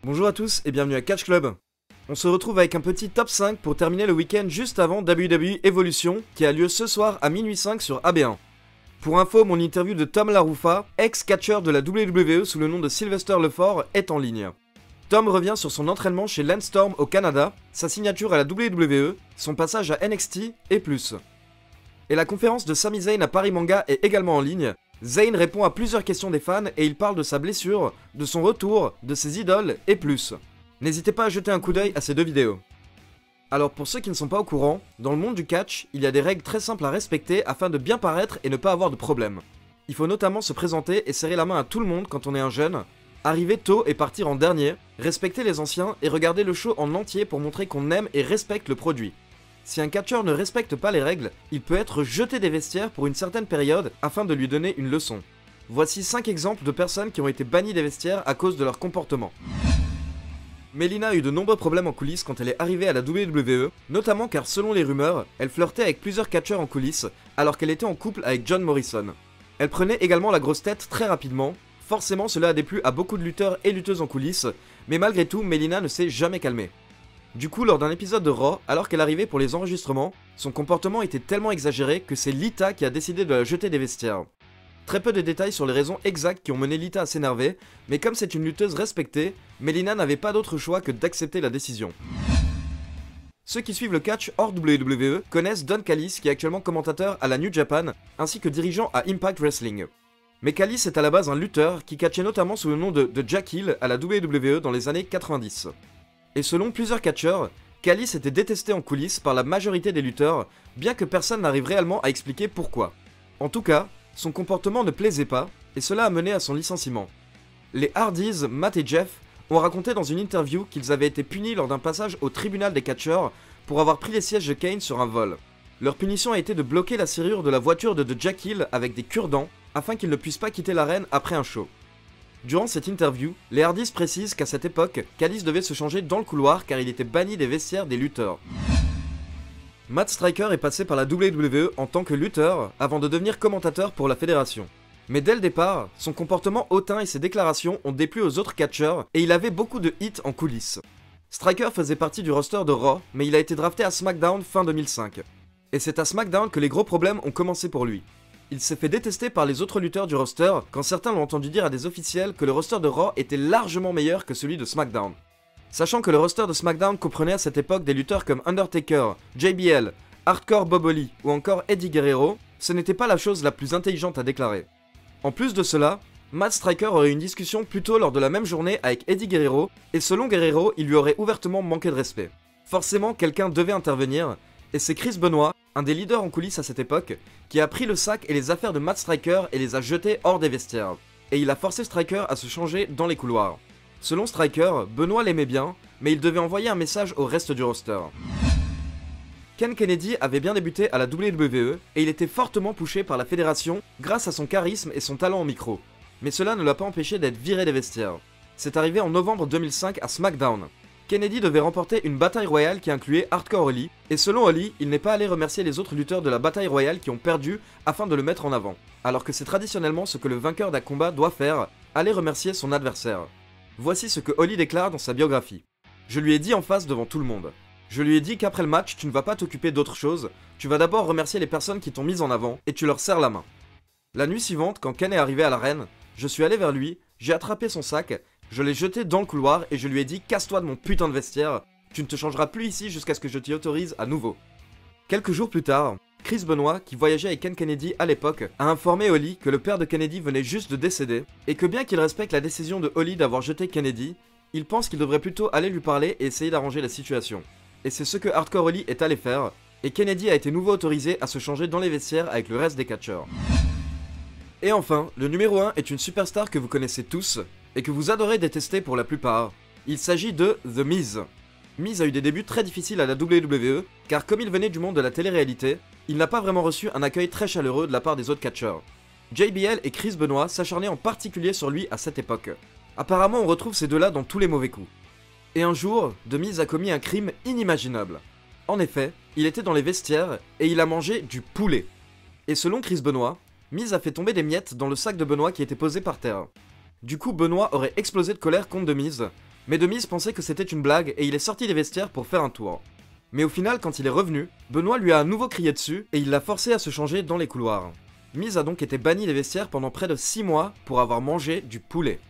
Bonjour à tous et bienvenue à Catch Club. On se retrouve avec un petit top 5 pour terminer le week-end juste avant WWE Evolution qui a lieu ce soir à minuit 5 sur AB1. Pour info, mon interview de Tom LaRufa, ex-catcheur de la WWE sous le nom de Sylvester Lefort, est en ligne. Tom revient sur son entraînement chez Lance Storm au Canada, sa signature à la WWE, son passage à NXT et plus. Et la conférence de Sami Zayn à Paris Manga est également en ligne. Zayn répond à plusieurs questions des fans et il parle de sa blessure, de son retour, de ses idoles et plus. N'hésitez pas à jeter un coup d'œil à ces deux vidéos. Alors pour ceux qui ne sont pas au courant, dans le monde du catch, il y a des règles très simples à respecter afin de bien paraître et ne pas avoir de problème. Il faut notamment se présenter et serrer la main à tout le monde quand on est un jeune, arriver tôt et partir en dernier, respecter les anciens et regarder le show en entier pour montrer qu'on aime et respecte le produit. Si un catcheur ne respecte pas les règles, il peut être jeté des vestiaires pour une certaine période afin de lui donner une leçon. Voici 5 exemples de personnes qui ont été bannies des vestiaires à cause de leur comportement. Melina a eu de nombreux problèmes en coulisses quand elle est arrivée à la WWE, notamment car selon les rumeurs, elle flirtait avec plusieurs catcheurs en coulisses alors qu'elle était en couple avec John Morrison. Elle prenait également la grosse tête très rapidement, forcément cela a déplu à beaucoup de lutteurs et lutteuses en coulisses, mais malgré tout Melina ne s'est jamais calmée. Du coup, lors d'un épisode de Raw, alors qu'elle arrivait pour les enregistrements, son comportement était tellement exagéré que c'est Lita qui a décidé de la jeter des vestiaires. Très peu de détails sur les raisons exactes qui ont mené Lita à s'énerver, mais comme c'est une lutteuse respectée, Melina n'avait pas d'autre choix que d'accepter la décision. Ceux qui suivent le catch hors WWE connaissent Don Callis qui est actuellement commentateur à la New Japan, ainsi que dirigeant à Impact Wrestling. Mais Callis est à la base un lutteur qui catchait notamment sous le nom de Jack Hill à la WWE dans les années 90. Et selon plusieurs catcheurs, Callis était détesté en coulisses par la majorité des lutteurs, bien que personne n'arrive réellement à expliquer pourquoi. En tout cas, son comportement ne plaisait pas, et cela a mené à son licenciement. Les Hardys, Matt et Jeff, ont raconté dans une interview qu'ils avaient été punis lors d'un passage au tribunal des catcheurs pour avoir pris les sièges de Kane sur un vol. Leur punition a été de bloquer la serrure de la voiture de Jack Hill avec des cure-dents, afin qu'il ne puisse pas quitter l'arène après un show. Durant cette interview, les Hardys précisent qu'à cette époque, Callis devait se changer dans le couloir car il était banni des vestiaires des lutteurs. Matt Striker est passé par la WWE en tant que lutteur avant de devenir commentateur pour la fédération. Mais dès le départ, son comportement hautain et ses déclarations ont déplu aux autres catcheurs et il avait beaucoup de hits en coulisses. Striker faisait partie du roster de Raw, mais il a été drafté à SmackDown fin 2005. Et c'est à SmackDown que les gros problèmes ont commencé pour lui. Il s'est fait détester par les autres lutteurs du roster quand certains l'ont entendu dire à des officiels que le roster de Raw était largement meilleur que celui de SmackDown. Sachant que le roster de SmackDown comprenait à cette époque des lutteurs comme Undertaker, JBL, Hardcore Bob Holly ou encore Eddie Guerrero, ce n'était pas la chose la plus intelligente à déclarer. En plus de cela, Matt Striker aurait eu une discussion plus tôt lors de la même journée avec Eddie Guerrero et selon Guerrero, il lui aurait ouvertement manqué de respect. Forcément, quelqu'un devait intervenir et c'est Chris Benoit, un des leaders en coulisses à cette époque, qui a pris le sac et les affaires de Matt Striker et les a jetés hors des vestiaires. Et il a forcé Striker à se changer dans les couloirs. Selon Striker, Benoit l'aimait bien, mais il devait envoyer un message au reste du roster. Ken Kennedy avait bien débuté à la WWE et il était fortement poussé par la fédération grâce à son charisme et son talent au micro. Mais cela ne l'a pas empêché d'être viré des vestiaires. C'est arrivé en novembre 2005 à SmackDown. Kennedy devait remporter une bataille royale qui incluait Hardcore Holly, et selon Holly, il n'est pas allé remercier les autres lutteurs de la bataille royale qui ont perdu afin de le mettre en avant, alors que c'est traditionnellement ce que le vainqueur d'un combat doit faire, aller remercier son adversaire. Voici ce que Holly déclare dans sa biographie. Je lui ai dit en face devant tout le monde. Je lui ai dit qu'après le match, tu ne vas pas t'occuper d'autre chose, tu vas d'abord remercier les personnes qui t'ont mis en avant, et tu leur serres la main. La nuit suivante, quand Ken est arrivé à l'arène, je suis allé vers lui, j'ai attrapé son sac, je l'ai jeté dans le couloir et je lui ai dit « Casse-toi de mon putain de vestiaire, tu ne te changeras plus ici jusqu'à ce que je t'y autorise à nouveau. » Quelques jours plus tard, Chris Benoit, qui voyageait avec Ken Kennedy à l'époque, a informé Holly que le père de Kennedy venait juste de décéder et que bien qu'il respecte la décision de Holly d'avoir jeté Kennedy, il pense qu'il devrait plutôt aller lui parler et essayer d'arranger la situation. Et c'est ce que Hardcore Holly est allé faire, et Kennedy a été nouveau autorisé à se changer dans les vestiaires avec le reste des catcheurs. Et enfin, le numéro 1 est une superstar que vous connaissez tous, et que vous adorez détester pour la plupart. Il s'agit de The Miz. Miz a eu des débuts très difficiles à la WWE, car comme il venait du monde de la télé-réalité, il n'a pas vraiment reçu un accueil très chaleureux de la part des autres catcheurs. JBL et Chris Benoit s'acharnaient en particulier sur lui à cette époque. Apparemment on retrouve ces deux-là dans tous les mauvais coups. Et un jour, The Miz a commis un crime inimaginable. En effet, il était dans les vestiaires et il a mangé du poulet. Et selon Chris Benoit, Miz a fait tomber des miettes dans le sac de Benoit qui était posé par terre. Du coup, Benoit aurait explosé de colère contre The Miz, Mais The Miz pensait que c'était une blague et il est sorti des vestiaires pour faire un tour. Mais au final, quand il est revenu, Benoît lui a à nouveau crié dessus et il l'a forcé à se changer dans les couloirs. Miz a donc été banni des vestiaires pendant près de 6 mois pour avoir mangé du poulet.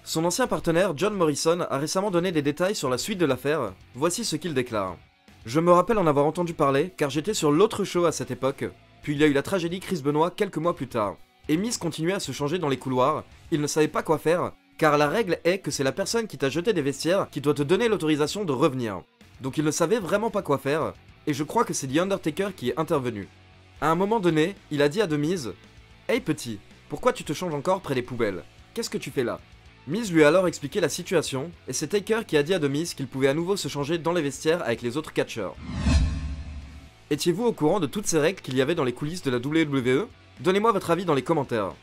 Son ancien partenaire John Morrison a récemment donné des détails sur la suite de l'affaire, voici ce qu'il déclare. Je me rappelle en avoir entendu parler car j'étais sur l'autre show à cette époque, puis il y a eu la tragédie Chris Benoit quelques mois plus tard. Et Miz continuait à se changer dans les couloirs, il ne savait pas quoi faire, car la règle est que c'est la personne qui t'a jeté des vestiaires qui doit te donner l'autorisation de revenir. Donc il ne savait vraiment pas quoi faire, et je crois que c'est The Undertaker qui est intervenu. À un moment donné, il a dit à The Miz « Hey petit, pourquoi tu te changes encore près des poubelles? Qu'est-ce que tu fais là ?» Miz lui a alors expliqué la situation, et c'est Taker qui a dit à The Miz qu'il pouvait à nouveau se changer dans les vestiaires avec les autres catcheurs. Étiez-vous au courant de toutes ces règles qu'il y avait dans les coulisses de la WWE? Donnez-moi votre avis dans les commentaires.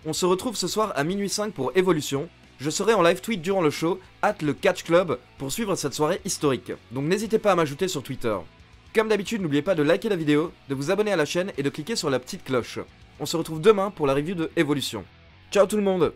On se retrouve ce soir à minuit 5 pour Evolution. Je serai en live tweet durant le show, @le Catch Club, pour suivre cette soirée historique. Donc n'hésitez pas à m'ajouter sur Twitter. Comme d'habitude, n'oubliez pas de liker la vidéo, de vous abonner à la chaîne et de cliquer sur la petite cloche. On se retrouve demain pour la review de Evolution. Ciao tout le monde!